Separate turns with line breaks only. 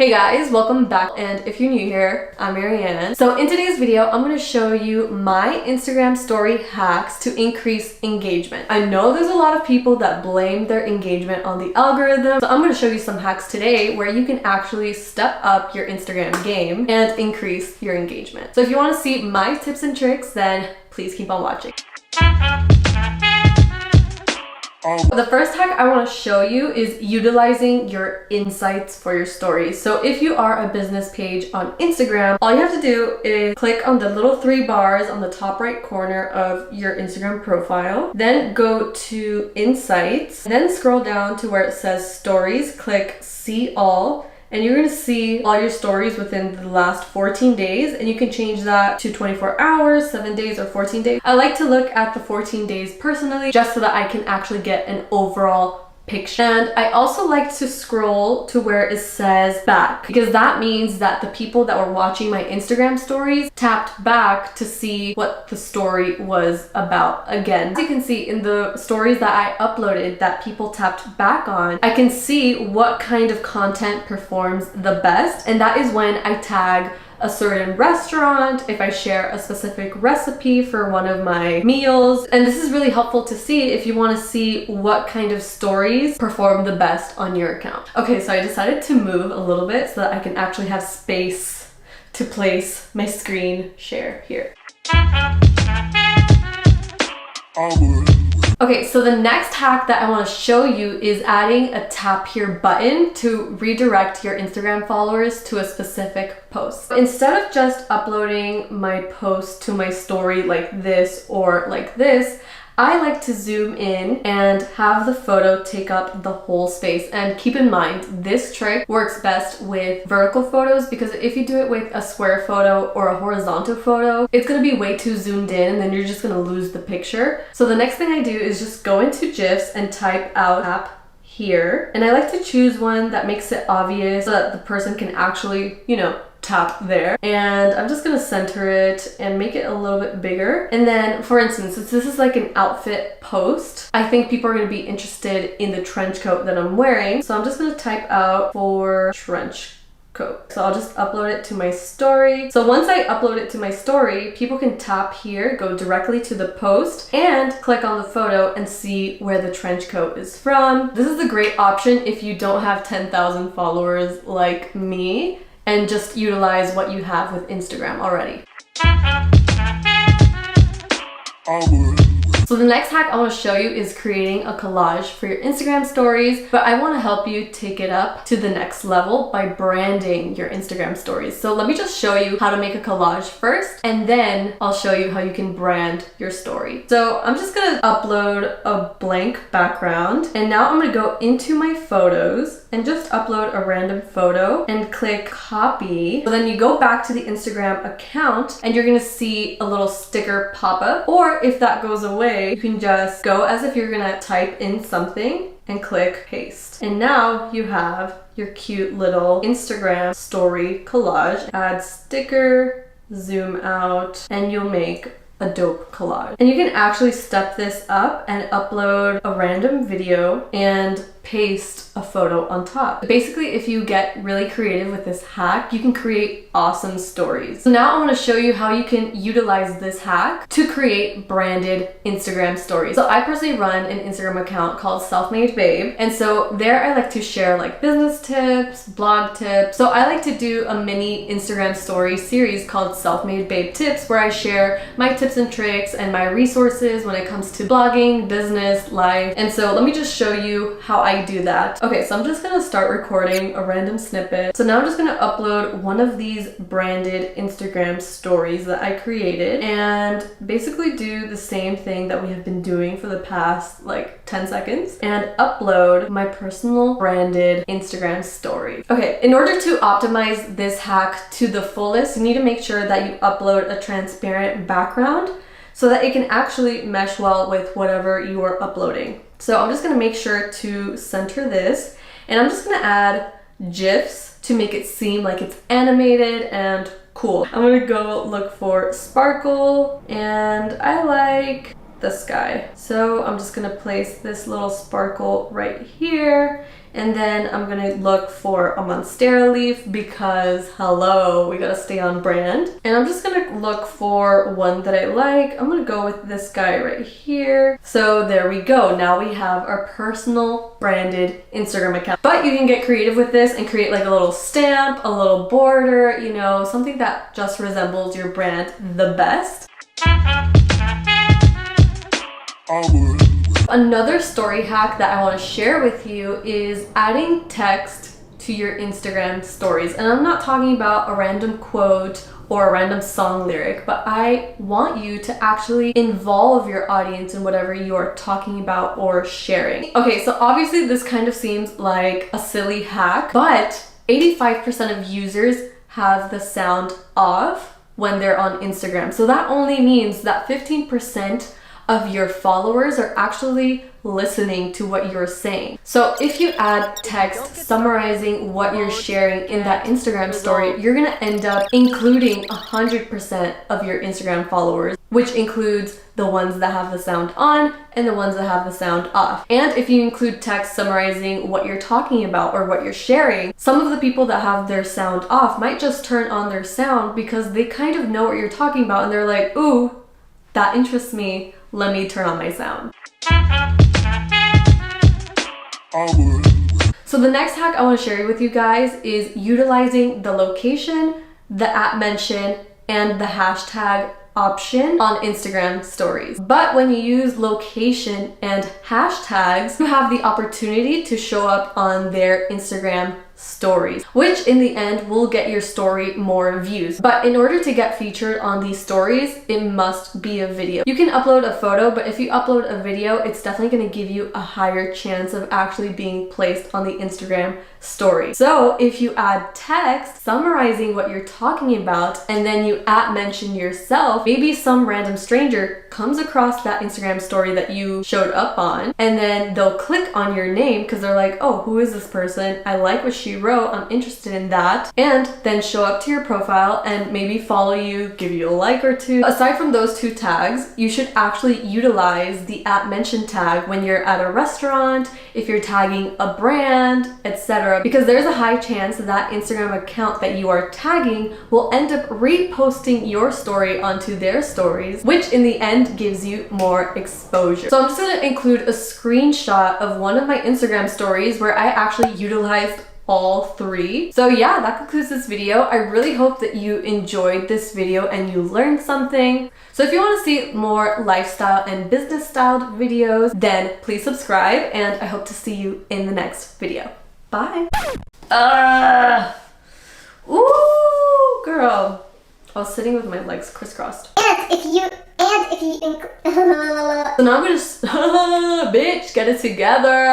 Hey guys, welcome back, and if you're new here, I'm Marianne. So in today's video, I'm going to show you my Instagram story hacks to increase engagement. I know there's a lot of people that blame their engagement on the algorithm, so I'm going to show you some hacks today where you can actually step up your Instagram game and increase your engagement. So if you want to see my tips and tricks, then please keep on watching. The first hack I want to show you is utilizing your insights for your stories. So if you are a business page on Instagram, all you have to do is click on the little 3 bars on the top right corner of your Instagram profile, then go to Insights, then scroll down to where it says Stories, click See All, and you're going to see all your stories within the last 14 days, and you can change that to 24 hours, 7 days, or 14 days. I like to look at the 14 days personally just so that I can actually get an overall picture. And I also like to scroll to where it says back, because that means that the people that were watching my Instagram stories tapped back to see what the story was about again. As you can see in the stories that I uploaded that people tapped back on, I can see what kind of content performs the best, and that is when I tag a certain restaurant, if I share a specific recipe for one of my meals. And this is really helpful to see if you want to see what kind of stories perform the best on your account. Okay, so I decided to move a little bit so that I can actually have space to place my screen share here. Okay, so the next hack that I want to show you is adding a tap here button to redirect your Instagram followers to a specific post. Instead of just uploading my post to my story like this or like this, I like to zoom in and have the photo take up the whole space. And keep in mind, this trick works best with vertical photos, because if you do it with a square photo or a horizontal photo, it's gonna be way too zoomed in and then you're just gonna lose the picture. So the next thing I do is just go into GIFs and type out tap here. And I like to choose one that makes it obvious so that the person can actually, tap there. And I'm just gonna center it and make it a little bit bigger. And then, for instance, since this is like an outfit post, I think people are gonna be interested in the trench coat that I'm wearing. So I'm just gonna type out for trench coat. So I'll just upload it to my story. So once I upload it to my story, people can tap here, go directly to the post, and click on the photo and see where the trench coat is from. This is a great option if you don't have 10,000 followers like me, and just utilize what you have with Instagram already. So the next hack I want to show you is creating a collage for your Instagram stories, but I want to help you take it up to the next level by branding your Instagram stories. So let me just show you how to make a collage first, and then I'll show you how you can brand your story. So I'm just going to upload a blank background, and now I'm going to go into my photos and just upload a random photo and click copy. So then you go back to the Instagram account and you're going to see a little sticker pop up, or if that goes away, you can just go as if you're gonna type in something and click paste. And now you have your cute little Instagram story collage. Add sticker, zoom out, and you'll make a dope collage. And you can actually step this up and upload a random video and paste a photo on top. Basically, if you get really creative with this hack, you can create awesome stories. So now I want to show you how you can utilize this hack to create branded Instagram stories. So I personally run an Instagram account called Self-Made Babe, and so there I like to share like business tips, blog tips. So I like to do a mini Instagram story series called Self-Made Babe Tips, where I share my tips and tricks and my resources when it comes to blogging, business, life. And so let me just show you how I do that. Okay, so I'm just gonna start recording a random snippet. So now I'm just gonna upload one of these branded Instagram stories that I created and basically do the same thing that we have been doing for the past like 10 seconds and upload my personal branded Instagram story. Okay, in order to optimize this hack to the fullest, you need to make sure that you upload a transparent background so that it can actually mesh well with whatever you are uploading. So I'm just gonna make sure to center this, and I'm just gonna add GIFs to make it seem like it's animated and cool. I'm gonna go look for sparkle, and I like the sky. So I'm just gonna place this little sparkle right here, And then I'm gonna look for a monstera leaf because hello, we gotta stay on brand. And I'm just gonna look for one that I like. I'm gonna go with this guy right here. So there we go. Now we have our personal branded Instagram account. But you can get creative with this and create like a little stamp, a little border, you know, something that just resembles your brand the best. Another story hack that I want to share with you is adding text to your Instagram stories. And I'm not talking about a random quote or a random song lyric, but I want you to actually involve your audience in whatever you are talking about or sharing. Okay, so obviously this kind of seems like a silly hack, but 85% of users have the sound off when they're on Instagram. So that only means that 15% of your followers are actually listening to what you're saying. So if you add text summarizing what you're sharing in that Instagram story, you're gonna end up including 100% of your Instagram followers, which includes the ones that have the sound on and the ones that have the sound off. And if you include text summarizing what you're talking about or what you're sharing, some of the people that have their sound off might just turn on their sound because they kind of know what you're talking about and they're like, ooh, that interests me. Let me turn on my sound. So the next hack I want to share with you guys is utilizing the location, the @ mention, and the hashtag option on Instagram stories. But when you use location and hashtags, you have the opportunity to show up on their Instagram stories, which in the end will get your story more views. But in order to get featured on these stories, it must be a video. You can upload a photo, but if you upload a video, it's definitely going to give you a higher chance of actually being placed on the Instagram story. So if you add text summarizing what you're talking about and then you @ mention yourself, maybe some random stranger comes across that Instagram story that you showed up on and then they'll click on your name because they're like, oh, who is this person? I like what she wrote, I'm interested in that, and then show up to your profile and maybe follow you, give you a like or two. Aside from those two tags, you should actually utilize the @ mention tag when you're at a restaurant, if you're tagging a brand, etc. Because there's a high chance that Instagram account that you are tagging will end up reposting your story onto their stories, which in the end gives you more exposure. So I'm just gonna include a screenshot of one of my Instagram stories where I actually utilized all three. So yeah, that concludes this video. I really hope that you enjoyed this video and you learned something. So if you want to see more lifestyle and business styled videos, then please subscribe and I hope to see you in the next video. Bye. Ooh, girl. I was sitting with my legs crisscrossed.
And if you
So now I'm gonna bitch, get it together.